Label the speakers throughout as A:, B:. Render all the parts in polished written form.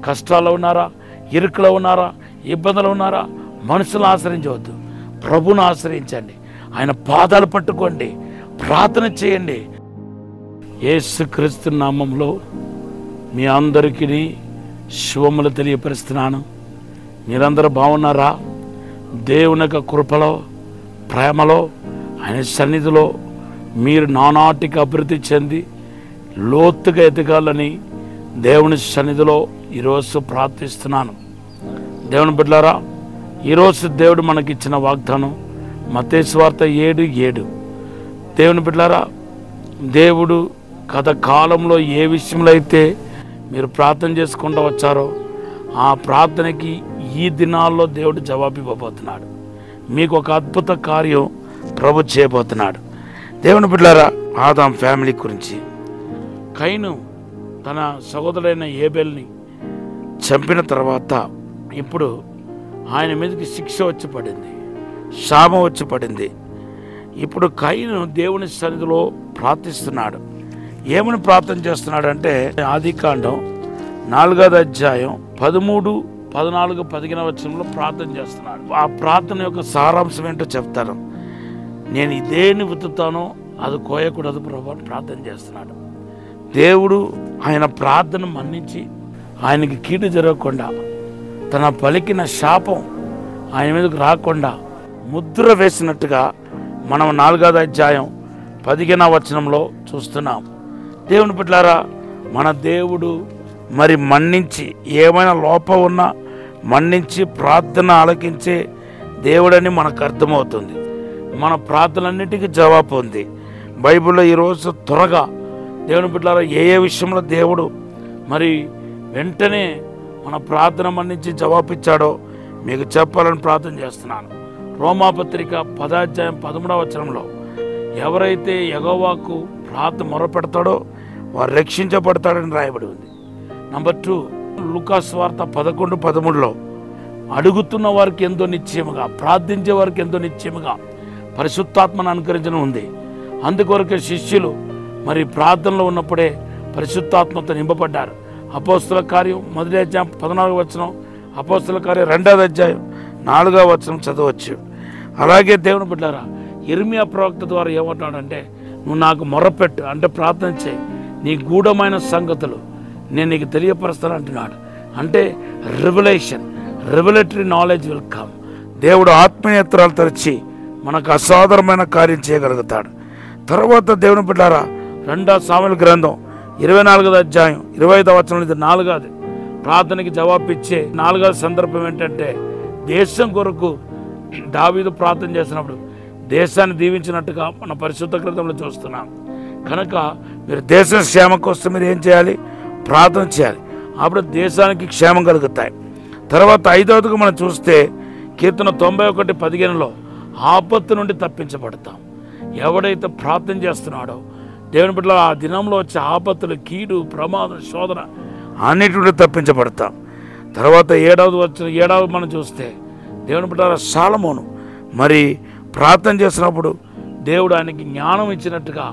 A: కష్టాల్లో ఉన్నారా, ఇరుకులో ఉన్నారా, ఇబ్బందులు ఉన్నారా, మనుషులను ఆశ్రయించవద్దు, ప్రభువును ఆశ్రయించండి. ఆయన పాదాలు పట్టుకోండి, ప్రార్థన చేయండి. యేసుక్రీస్తు నామములో మీ అందరికీ శుభములు తెలియపరుస్తున్నాను. మీరందరూ బాగున్నారా? దేవుని యొక్క కృపలో, ప్రేమలో, ఆయన సన్నిధిలో మీరు నానాటికి అభివృద్ధి చెంది లోతుగా ఎదగాలని దేవుని సన్నిధిలో ఈరోజు ప్రార్థిస్తున్నాను. దేవుని బిడ్డలారా, ఈరోజు దేవుడు మనకిచ్చిన వాగ్దానం మత్తయి సువార్త 7:7. దేవుని బిడ్డలారా, దేవుడు గత కాలంలో ఏ విషయంలో అయితే మీరు ప్రార్థన చేసుకుంటూ వచ్చారో ఆ ప్రార్థనకి ఈ దినాల్లో దేవుడు జవాబు ఇవ్వబోతున్నాడు. మీకు ఒక అద్భుత కార్యం ప్రభు చేయబోతున్నాడు. దేవుని బిడ్డలారా, ఆదాం ఫ్యామిలీ గురించి, కయీను తన సహోదరుడైన ఏబేల్ని చంపిన తర్వాత ఇప్పుడు ఆయన మీదకి శిక్ష వచ్చి పడింది, శాపం వచ్చి పడింది. ఇప్పుడు కయీను దేవుని సన్నిధిలో ప్రార్థిస్తున్నాడు. ఏమని ప్రార్థన చేస్తున్నాడంటే ఆదికాండం 4వ అధ్యాయం 13, 14, 15 వచనంలో ప్రార్థన చేస్తున్నాడు. ఆ ప్రార్థన యొక్క సారాంశం ఏంటో చెప్తాను. నేను ఇదేని వెతుకుతానో అది కోయకూడదు ప్రభు అని ప్రార్థన చేస్తున్నాడు. దేవుడు ఆయన ప్రార్థన మన్నించి ఆయనకి కీడు జరగకుండా, తన పలికిన శాపం ఆయన మీదకు రాకుండా ముద్ర వేసినట్టుగా మనం 4వ అధ్యాయం 15వ వచనంలో చూస్తున్నాం. దేవుని బిడ్డలారా, మన దేవుడు మరి మన్నించి, ఏమైనా లోపం ఉన్నా మన్నించి ప్రార్థన ఆలకించే దేవుడని మనకు అర్థమవుతుంది. మన ప్రార్థనలన్నిటికీ జవాబు ఉంది. బైబిల్లో ఈరోజు త్వరగా దేవుని బిడ్డలారా ఏ విషయంలో దేవుడు మరి వెంటనే మన ప్రార్థన మన్నించి జవాబు ఇచ్చాడో మీకు చెప్పాలని ప్రార్థన చేస్తున్నాను. రోమాపత్రిక 10వ అధ్యాయం 13వ వచనంలో ఎవరైతే యెహోవాకు ప్రార్థన మొరపెడతాడో వారు రక్షించబడతాడని రాయబడి ఉంది. నంబర్ 2, లూకా సువార్త 11:13లో అడుగుతున్న వారికి ఎంతో నిశ్చయముగా, ప్రార్థించే వారికి ఎంతో నిశ్చయముగా పరిశుద్ధాత్మను అనుకరించడం ఉంది. అందుకొరకే శిష్యులు మరి ప్రార్థనలో ఉన్నప్పుడే పరిశుద్ధాత్మతో నింపబడ్డారు. అపోస్తుల కార్యం 1వ అధ్యాయం 14వ వచనం, అపోస్తుల కార్యం 2వ అధ్యాయం 4వ వచనం చదవచ్చు. అలాగే దేవుని బిడ్డలారా, ఇర్మియా ప్రవక్త ద్వారా ఏమంటాడంటే, నువ్వు నాకు మొరపెట్టు అంటే ప్రార్థన చేయి, నీ గూఢమైన సంగతులు నేను నీకు తెలియపరుస్తాను అంటున్నాడు. అంటే రెవలేటరీ నాలెడ్జ్ విల్ కమ్. దేవుడు ఆత్మనేత్రాలు తెరిచి మనకు అసాధారణమైన కార్యం చేయగలుగుతాడు. తర్వాత దేవుని బిడ్డలారా, 2వ సాముయేలు గ్రంథం 24వ అధ్యాయం 25వ వచనం, ఇది 4వది ప్రార్థనకి జవాబు ఇచ్చే 4వ సందర్భం ఏంటంటే, దేశం కొరకు దావీదు ప్రార్థన చేసినప్పుడు దేశాన్ని దీవించినట్టుగా మన పరిశుద్ధ గ్రంథంలో చూస్తున్నాం. కనుక మీరు దేశ క్షేమ కోసం మీరు ఏం చేయాలి? ప్రార్థన చేయాలి. అప్పుడు దేశానికి క్షేమం కలుగుతాయి. తర్వాత 5వదిగా మనం చూస్తే కీర్తన 91:15లో ఆపత్తు నుండి తప్పించబడతాం. ఎవడైతే ప్రార్థన చేస్తున్నాడో దేవుని బిడ్డల ఆ దినంలో వచ్చే ఆపత్తులు, కీడు, ప్రమాదం, శోధన అన్నిటి నుండి తప్పించబడతాం. తర్వాత 7వది మనం చూస్తే దేవుని బిడ్డల సొలొమోను మరి ప్రార్థన చేసినప్పుడు దేవుడు ఆయనకి జ్ఞానం ఇచ్చినట్టుగా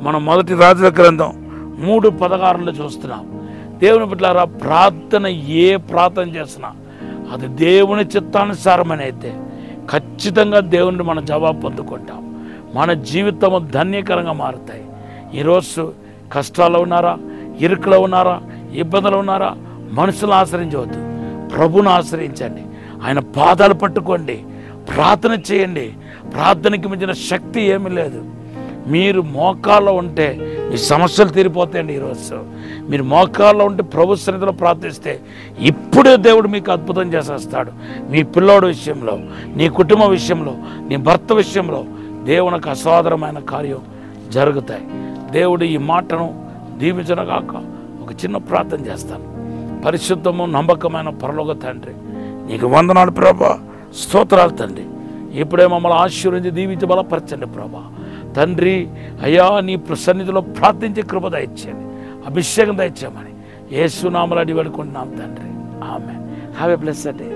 A: మనం 1 రాజుల గ్రంథం 3:16లో చూస్తున్నాం. దేవుని బిడ్డలారా, ప్రార్థన ఏ ప్రార్థన చేసినా అది దేవుని చిత్తానుసారమని అయితే ఖచ్చితంగా దేవుని మన జవాబు పొందుకుంటాం. మన జీవితము ధన్యకరంగా మారుతాయి. ఈరోజు కష్టాల్లో ఉన్నారా, ఇరుకులో ఉన్నారా, ఇబ్బందులు ఉన్నారా, మనుషులను ఆశ్రయించవద్దు, ప్రభువును ఆశ్రయించండి. ఆయన పాదాలు పట్టుకోండి, ప్రార్థన చేయండి. ప్రార్థనకి మించిన శక్తి ఏమీ లేదు. మీరు మోకాల్లో ఉంటే మీ సమస్యలు తీరిపోతాయండి. ఈరోజు మీరు మోకాల్లో ఉంటే ప్రభు సన్నిధిలో ప్రార్థిస్తే ఇప్పుడే దేవుడు మీకు అద్భుతం చేసేస్తాడు. మీ పిల్లోడు విషయంలో, నీ కుటుంబ విషయంలో, నీ భర్త విషయంలో దేవునికి అసాధారణమైన కార్యం జరుగుతాయి. దేవుడు ఈ మాటను దీవించనగాక ఒక చిన్న ప్రార్థన చేస్తాను. పరిశుద్ధము నమ్మకమైన పరలోక తండ్రి, నీకు వందనాలు ప్రభా, స్తోత్రాలు తండ్రి. ఇప్పుడే మమ్మల్ని ఆశీర్వదించి దీవించి బలపరచండి ప్రభా. తండ్రి అయ్యా, నీ సన్నిధిలో ప్రార్థించే కృప దయచేయండి, అభిషేకం దయచేయమని యేసు నామములో అడిగి వేడుకుంటున్నాం తండ్రి. Amen. Have a blessed day.